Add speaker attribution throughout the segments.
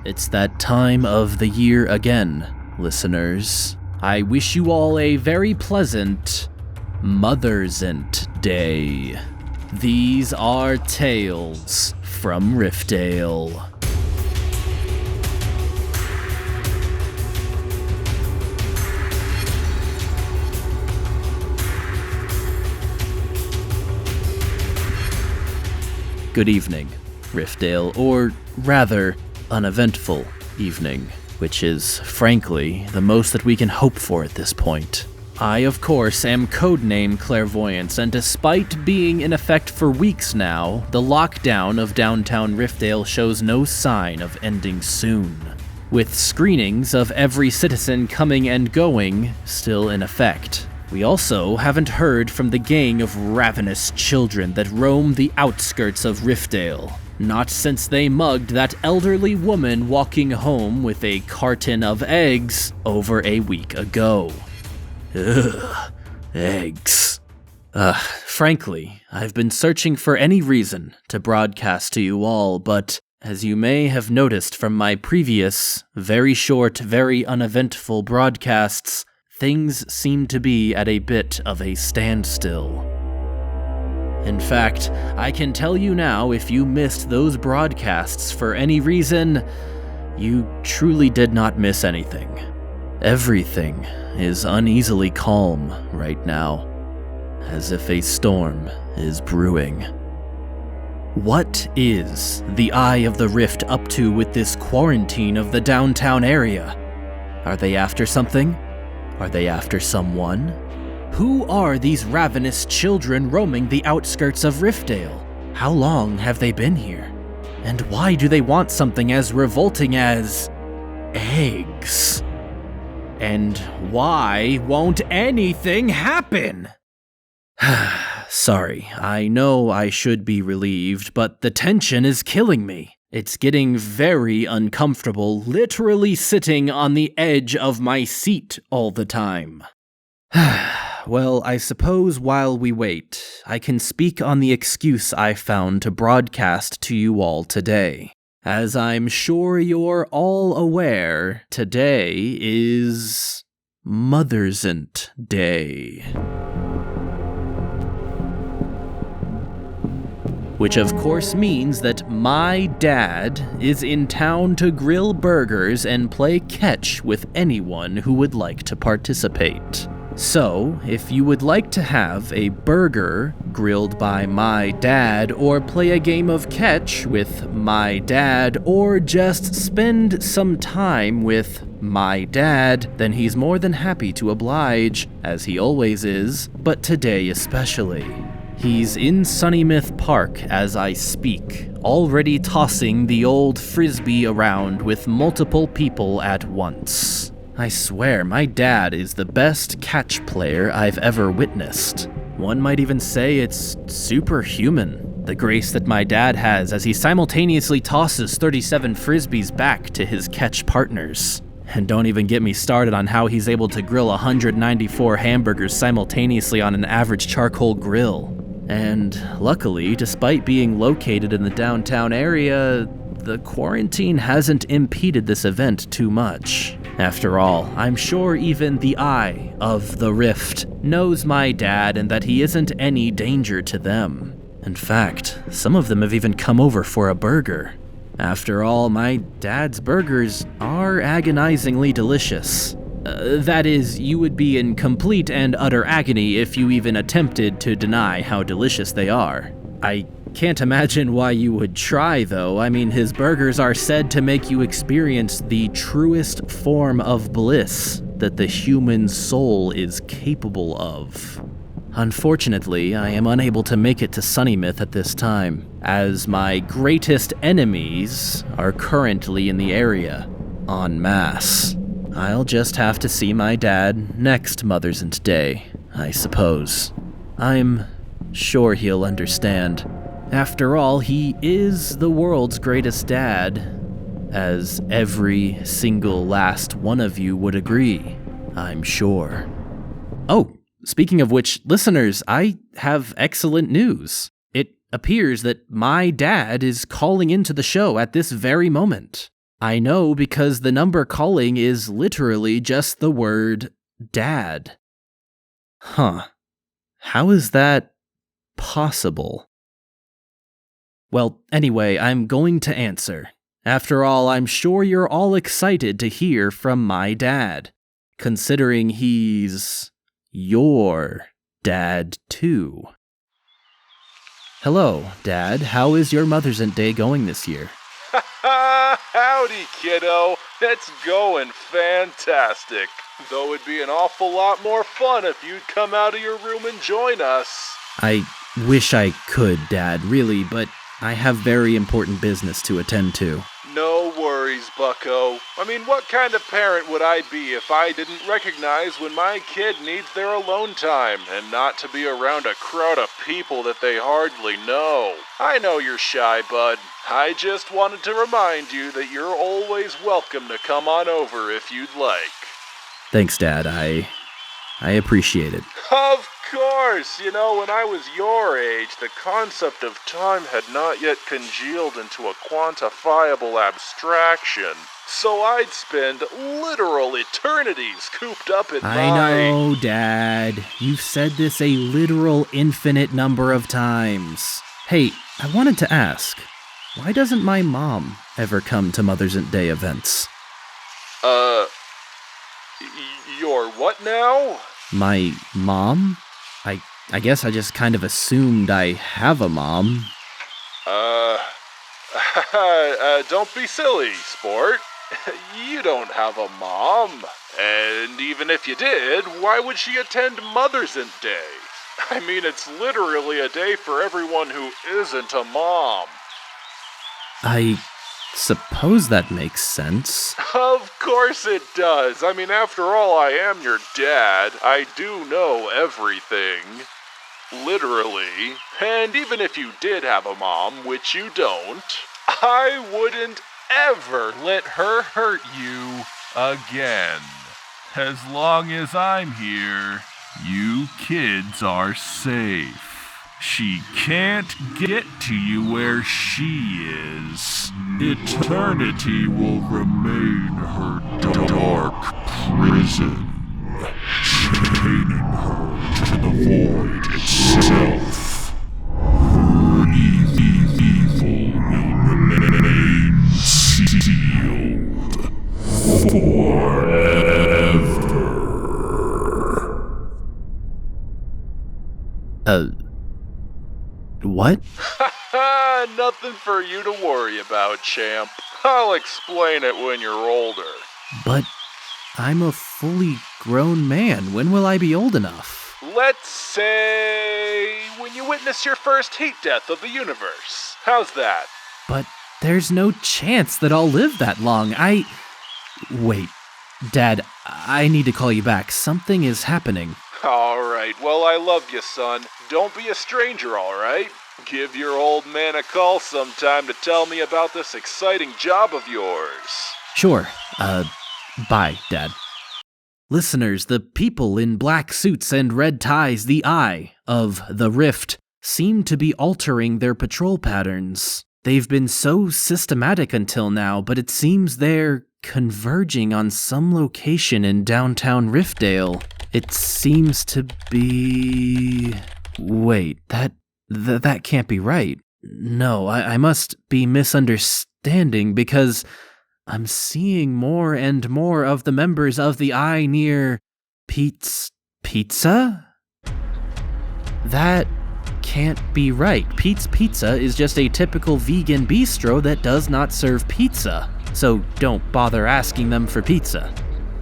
Speaker 1: It's that time of the year again, listeners. I wish you all a very pleasant Mothers'nt Day. These are tales from Riftdale. Good evening, Riftdale, or rather, uneventful evening, which is, frankly, the most that we can hope for at this point. I, of course, am codename Clairvoyance, and despite being in effect for weeks now, the lockdown of downtown Riftdale shows no sign of ending soon, with screenings of every citizen coming and going still in effect. We also haven't heard from the gang of ravenous children that roam the outskirts of Riftdale. Not since they mugged that elderly woman walking home with a carton of eggs over a week ago. Ugh, eggs. Frankly, I've been searching for any reason to broadcast to you all, but as you may have noticed from my previous, very short, very uneventful broadcasts, things seem to be at a bit of a standstill. In fact, I can tell you now, if you missed those broadcasts for any reason, you truly did not miss anything. Everything is uneasily calm right now, as if a storm is brewing. What is the Eye of the Rift up to with this quarantine of the downtown area? Are they after something? Are they after someone? Who are these ravenous children roaming the outskirts of Riftdale? How long have they been here? And why do they want something as revolting as eggs? And why won't anything happen? Sorry, I know I should be relieved, but the tension is killing me. It's getting very uncomfortable, literally sitting on the edge of my seat all the time. Well, I suppose while we wait, I can speak on the excuse I found to broadcast to you all today. As I'm sure you're all aware, today is Mothers'nt Day. Which of course means that my dad is in town to grill burgers and play catch with anyone who would like to participate. So, if you would like to have a burger grilled by my dad, or play a game of catch with my dad, or just spend some time with my dad, then he's more than happy to oblige, as he always is, but today especially. He's in Sunnymouth Park as I speak, already tossing the old frisbee around with multiple people at once. I swear, my dad is the best catch player I've ever witnessed. One might even say it's superhuman, the grace that my dad has as he simultaneously tosses 37 frisbees back to his catch partners. And don't even get me started on how he's able to grill 194 hamburgers simultaneously on an average charcoal grill. And luckily, despite being located in the downtown area, the quarantine hasn't impeded this event too much. After all, I'm sure even the Eye of the Rift knows my dad and that he isn't any danger to them. In fact, some of them have even come over for a burger. After all, my dad's burgers are agonizingly delicious. That is, you would be in complete and utter agony if you even attempted to deny how delicious they are. I can't imagine why you would try, though. I mean, his burgers are said to make you experience the truest form of bliss that the human soul is capable of. Unfortunately, I am unable to make it to Sunnymouth at this time, as my greatest enemies are currently in the area, en masse. I'll just have to see my dad next Mothers'nt Day, I suppose. I'm sure he'll understand. After all, he is the world's greatest dad, as every single last one of you would agree, I'm sure. Oh, speaking of which, listeners, I have excellent news. It appears that my dad is calling into the show at this very moment. I know because the number calling is literally just the word dad. Huh. How is that possible? Well, anyway, I'm going to answer. After all, I'm sure you're all excited to hear from my dad, considering he's your dad too. Hello, Dad. How is your Mother's Day going this year?
Speaker 2: Howdy, kiddo. It's going fantastic. Though it'd be an awful lot more fun if you'd come out of your room and join us.
Speaker 1: I wish I could, Dad, really, but I have very important business to attend to.
Speaker 2: No worries, bucko. I mean, what kind of parent would I be if I didn't recognize when my kid needs their alone time and not to be around a crowd of people that they hardly know? I know you're shy, bud. I just wanted to remind you that you're always welcome to come on over if you'd like.
Speaker 1: Thanks, Dad. I appreciate it.
Speaker 2: Of course! You know, when I was your age, the concept of time had not yet congealed into a quantifiable abstraction. So I'd spend literal eternities cooped up in
Speaker 1: I know, Dad. You've said this a literal infinite number of times. Hey, I wanted to ask, why doesn't my mom ever come to Mother's Day events?
Speaker 2: Your what now?
Speaker 1: My mom? I guess I just kind of assumed I have a mom.
Speaker 2: Don't be silly, sport. You don't have a mom. And even if you did, why would she attend Mother's Day? I mean, it's literally a day for everyone who isn't a mom.
Speaker 1: I suppose that makes sense.
Speaker 2: Of course it does. I mean, after all, I am your dad. I do know everything. Literally. And even if you did have a mom, which you don't, I wouldn't ever let her hurt you again. As long as I'm here, you kids are safe. She can't get to you where she is. Eternity will remain her dark prison, chaining her to the void itself. Her evil will remain sealed forever.
Speaker 1: What?
Speaker 2: Nothing for you to worry about, champ. I'll explain it when you're older.
Speaker 1: But I'm a fully grown man. When will I be old enough?
Speaker 2: Let's say when you witness your first heat death of the universe. How's that?
Speaker 1: But there's no chance that I'll live that long. Wait, Dad, I need to call you back. Something is happening.
Speaker 2: Alright, well, I love you, son. Don't be a stranger, alright? Give your old man a call sometime to tell me about this exciting job of yours.
Speaker 1: Sure. Bye, Dad. Listeners, the people in black suits and red ties, the Eye of the Rift, seem to be altering their patrol patterns. They've been so systematic until now, but it seems they're converging on some location in downtown Riftdale. It seems to be... Wait, that can't be right. No, I must be misunderstanding because I'm seeing more and more of the members of the Eye near Pete's Pizza? That can't be right. Pete's Pizza is just a typical vegan bistro that does not serve pizza, so don't bother asking them for pizza.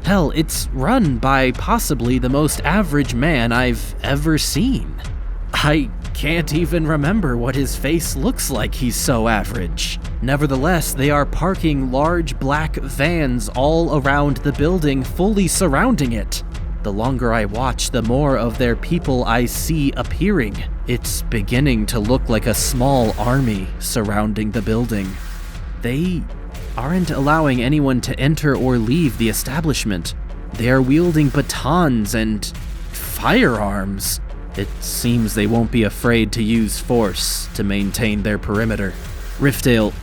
Speaker 1: Hell, it's run by possibly the most average man I've ever seen. I can't even remember what his face looks like, he's so average. Nevertheless, they are parking large black vans all around the building, fully surrounding it. The longer I watch, the more of their people I see appearing. It's beginning to look like a small army surrounding the building. They aren't allowing anyone to enter or leave the establishment. They are wielding batons and firearms. It seems they won't be afraid to use force to maintain their perimeter. Riftdale,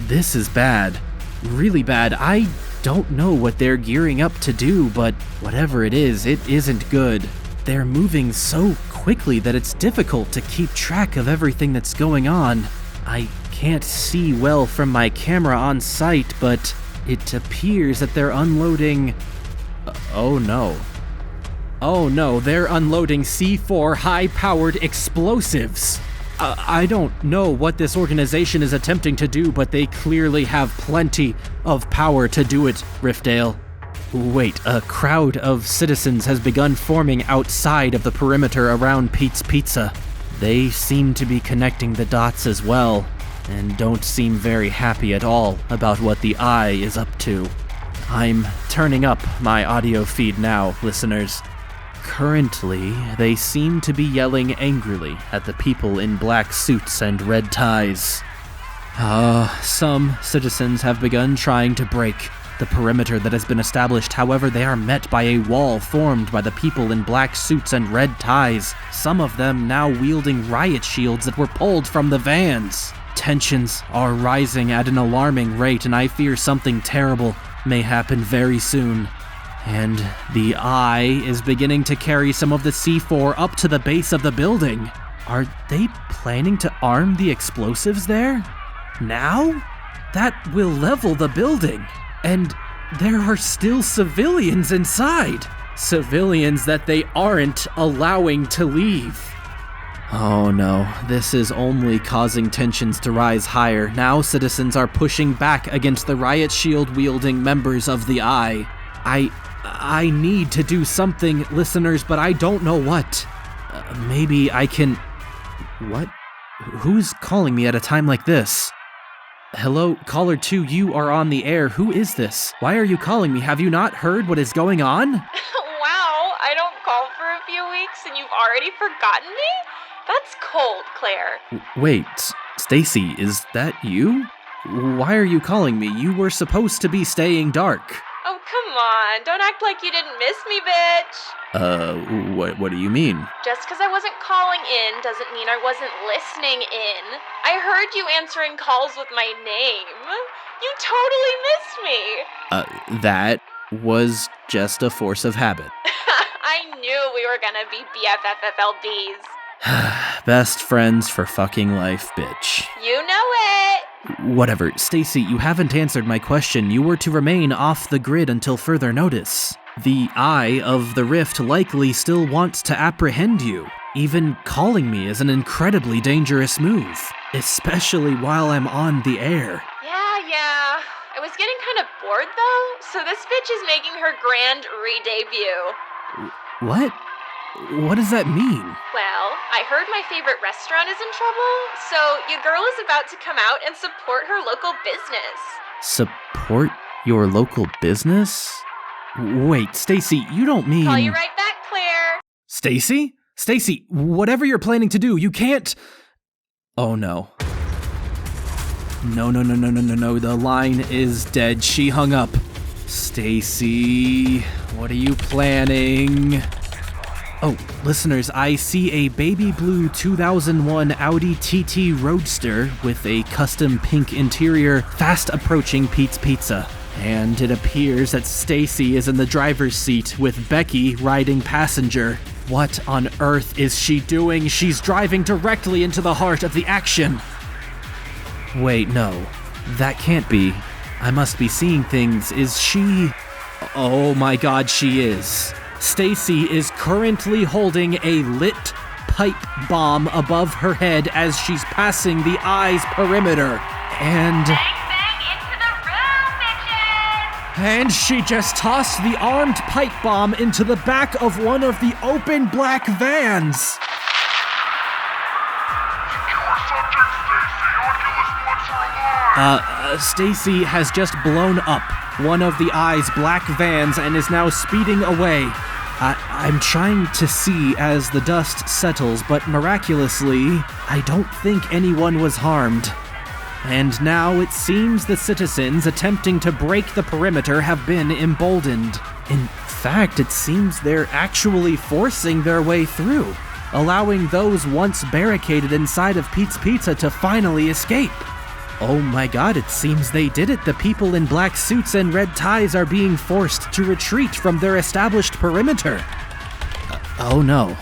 Speaker 1: this is bad. really bad. I don't know what they're gearing up to do, but whatever it isn't good. They're moving so quickly that it's difficult to keep track of everything that's going on. I can't see well from my camera on site, but it appears that they're unloading... Oh no, they're unloading C4 high-powered explosives. I don't know what this organization is attempting to do, but they clearly have plenty of power to do it, Riftdale. Wait, a crowd of citizens has begun forming outside of the perimeter around Pete's Pizza. They seem to be connecting the dots as well, and don't seem very happy at all about what the Eye is up to. I'm turning up my audio feed now, listeners. Currently, they seem to be yelling angrily at the people in black suits and red ties. Some citizens have begun trying to break the perimeter that has been established. However, they are met by a wall formed by the people in black suits and red ties, some of them now wielding riot shields that were pulled from the vans. Tensions are rising at an alarming rate, and I fear something terrible may happen very soon. And the Eye is beginning to carry some of the C4 up to the base of the building. Are they planning to arm the explosives there? Now? That will level the building. And there are still civilians inside. Civilians that they aren't allowing to leave. Oh no, this is only causing tensions to rise higher. Now citizens are pushing back against the riot shield-wielding members of the Eye. I need to do something, listeners, but I don't know what. Maybe I can... What? Who's calling me at a time like this? Hello, caller 2, you are on the air. Who is this? Why are you calling me? Have you not heard what is going on?
Speaker 3: Wow, I don't call for a few weeks and you've already forgotten me? That's cold, Claire.
Speaker 1: Wait, Stacy, is that you? Why are you calling me? You were supposed to be staying dark.
Speaker 3: Oh, come on. Don't act like you didn't miss me, bitch.
Speaker 1: What do you mean?
Speaker 3: Just because I wasn't calling in doesn't mean I wasn't listening in. I heard you answering calls with my name. You totally missed me.
Speaker 1: That was just a force of habit.
Speaker 3: I knew we were gonna be BFFFLBs.
Speaker 1: Best friends for fucking life, bitch.
Speaker 3: You know it.
Speaker 1: Whatever. Stacy, you haven't answered my question. You were to remain off the grid until further notice. The Eye of the Rift likely still wants to apprehend you. Even calling me is an incredibly dangerous move, especially while I'm on the air.
Speaker 3: Yeah. I was getting kind of bored though, so this bitch is making her grand re-debut.
Speaker 1: What? What does that mean?
Speaker 3: Well, I heard my favorite restaurant is in trouble, so your girl is about to come out and support her local business.
Speaker 1: Support your local business? Wait, Stacy, you don't mean...
Speaker 3: Call you right back, Claire.
Speaker 1: Stacy? Stacy, whatever you're planning to do, you can't... Oh no. No, the line is dead. She hung up. Stacy, what are you planning? Oh, listeners, I see a baby blue 2001 Audi TT Roadster with a custom pink interior fast approaching Pete's Pizza. And it appears that Stacy is in the driver's seat with Becky riding passenger. What on earth is she doing? She's driving directly into the heart of the action. Wait, no. That can't be. I must be seeing things. Is she... Oh my god, she is. Stacy is currently holding a lit pipe bomb above her head as she's passing the Eye's perimeter. And...
Speaker 3: Bang into the room, bitches!
Speaker 1: And she just tossed the armed pipe bomb into the back of one of the open black vans. Stacy has just blown up one of the Eye's black vans and is now speeding away. I'm trying to see as the dust settles, but miraculously, I don't think anyone was harmed. And now it seems the citizens attempting to break the perimeter have been emboldened. In fact, it seems they're actually forcing their way through, allowing those once barricaded inside of Pete's Pizza to finally escape. Oh my god, it seems they did it. The people in black suits and red ties are being forced to retreat from their established perimeter. Oh no.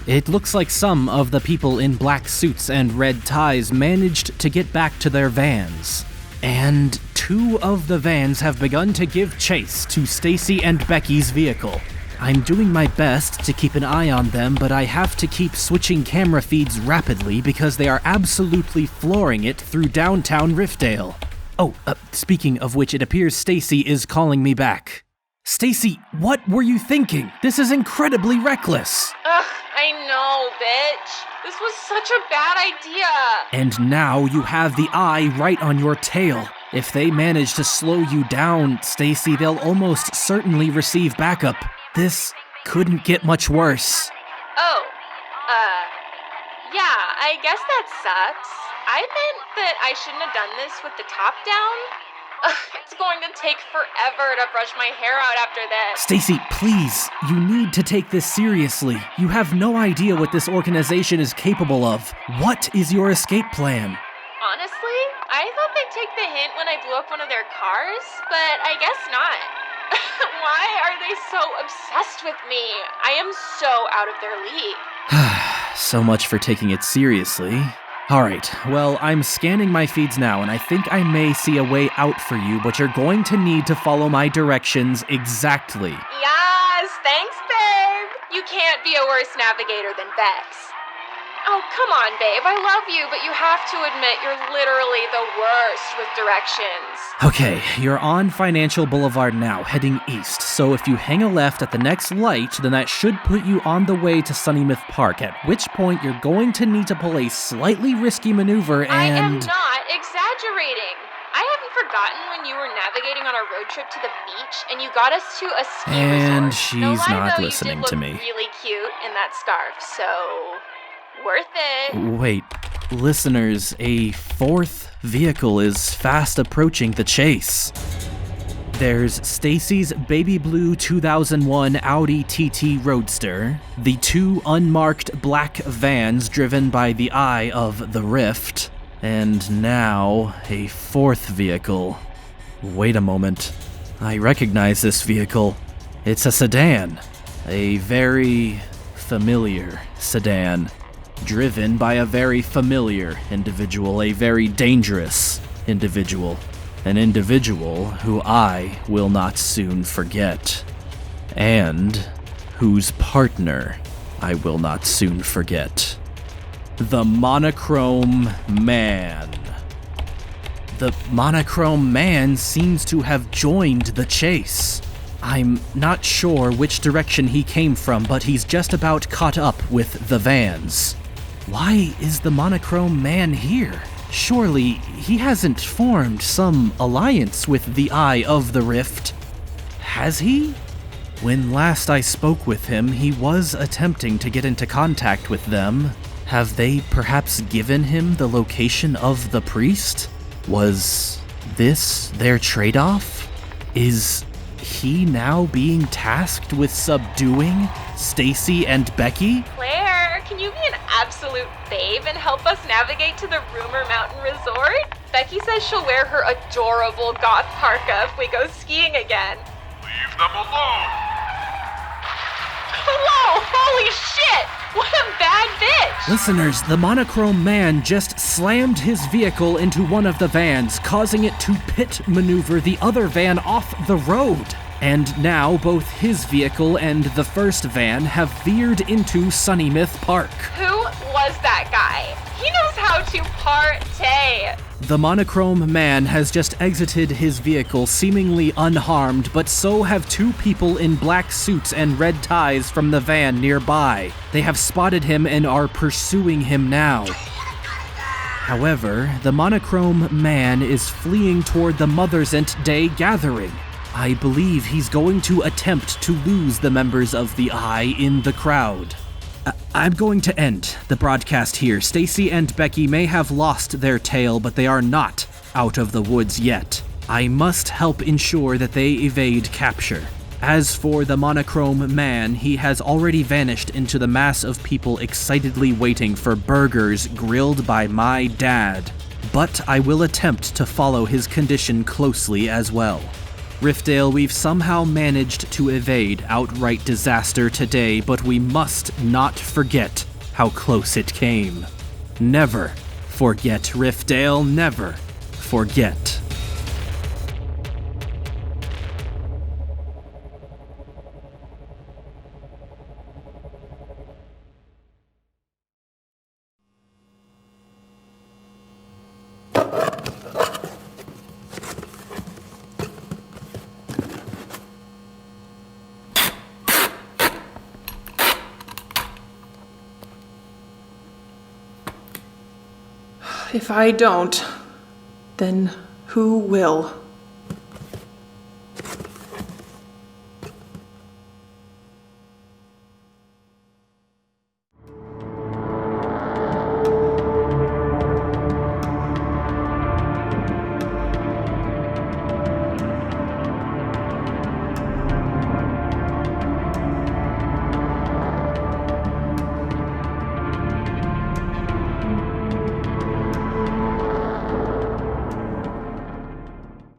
Speaker 1: It looks like some of the people in black suits and red ties managed to get back to their vans. And 2 of the vans have begun to give chase to Stacy and Becky's vehicle. I'm doing my best to keep an eye on them, but I have to keep switching camera feeds rapidly because they are absolutely flooring it through downtown Riftdale. Oh, speaking of which, it appears Stacy is calling me back. Stacy, what were you thinking? This is incredibly reckless.
Speaker 3: Ugh, I know, bitch. This was such a bad idea.
Speaker 1: And now you have the eye right on your tail. If they manage to slow you down, Stacy, they'll almost certainly receive backup. This couldn't get much worse.
Speaker 3: Oh, yeah, I guess that sucks. I meant that I shouldn't have done this with the top down. Ugh, it's going to take forever to brush my hair out after this.
Speaker 1: Stacy, please, you need to take this seriously. You have no idea what this organization is capable of. What is your escape plan?
Speaker 3: Honestly, I thought they'd take the hint when I blew up one of their cars, but I guess not. Why are they so obsessed with me? I am so out of their league.
Speaker 1: So much for taking it seriously. Alright, well, I'm scanning my feeds now, and I think I may see a way out for you, but you're going to need to follow my directions exactly.
Speaker 3: Yes, thanks, babe. You can't be a worse navigator than Bex. Oh, come on, babe, I love you, but you have to admit you're literally the worst with directions.
Speaker 1: Okay, you're on Financial Boulevard now, heading east, so if you hang a left at the next light, then that should put you on the way to Sunnymouth Park, at which point you're going to need to pull a slightly risky maneuver and...
Speaker 3: I am not exaggerating. I haven't forgotten when you were navigating on a road trip to the beach and you got us to a ski resort.
Speaker 1: And she's
Speaker 3: no lie,
Speaker 1: not
Speaker 3: though,
Speaker 1: listening
Speaker 3: you did
Speaker 1: to
Speaker 3: look
Speaker 1: me.
Speaker 3: Really cute in that scarf, so worth it.
Speaker 1: Wait, listeners, a 4th vehicle is fast approaching the chase. There's Stacy's baby blue 2001 Audi TT Roadster, the 2 unmarked black vans driven by the Eye of the Rift, and now a 4th vehicle. Wait a moment. I recognize this vehicle. It's a sedan. A very familiar sedan. Driven by a very familiar individual, a very dangerous individual. An individual who I will not soon forget. And whose partner I will not soon forget. The Monochrome Man. The Monochrome Man seems to have joined the chase. I'm not sure which direction he came from, but he's just about caught up with the vans. Why is the Monochrome Man here? Surely he hasn't formed some alliance with the Eye of the Rift. Has he? When last I spoke with him, he was attempting to get into contact with them. Have they perhaps given him the location of the priest? Was this their trade-off? Is he now being tasked with subduing Stacy and Becky?
Speaker 3: Claire, can you be an absolute babe and help us navigate to the Rumor Mountain Resort? Becky says she'll wear her adorable goth parka if we go skiing again.
Speaker 2: Leave them alone!
Speaker 3: Whoa, holy shit! What a bad bitch!
Speaker 1: Listeners, the Monochrome Man just slammed his vehicle into one of the vans, causing it to pit maneuver the other van off the road. And now both his vehicle and the first van have veered into Sunnymouth Park.
Speaker 3: Who was that guy? He knows how to partay.
Speaker 1: The Monochrome Man has just exited his vehicle seemingly unharmed, but so have 2 people in black suits and red ties from the van nearby. They have spotted him and are pursuing him now. However, the Monochrome Man is fleeing toward the Mother's Day gathering. I believe he's going to attempt to lose the members of the Eye in the crowd. I'm going to end the broadcast here. Stacy and Becky may have lost their tail, but they are not out of the woods yet. I must help ensure that they evade capture. As for the Monochrome Man, he has already vanished into the mass of people excitedly waiting for burgers grilled by my dad. but I will attempt to follow his condition closely as well. Riftdale, we've somehow managed to evade outright disaster today, but we must not forget how close it came. Never forget, Riftdale, never forget.
Speaker 4: If I don't, then who will?